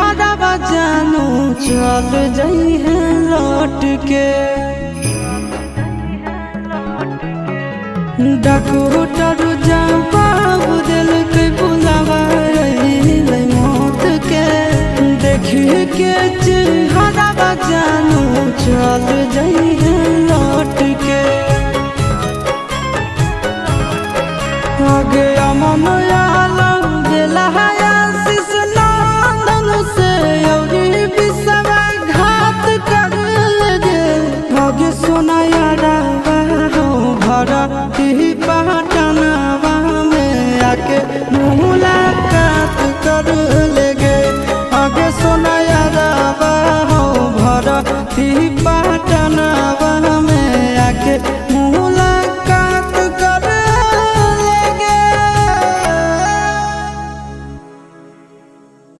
चिन्हवा जानू चल जाई है लौट के। डॉक्टर जवाब दिल के बुलावा मौत के। देखिए के चिन्हवा जानू चल जाई है लौट के।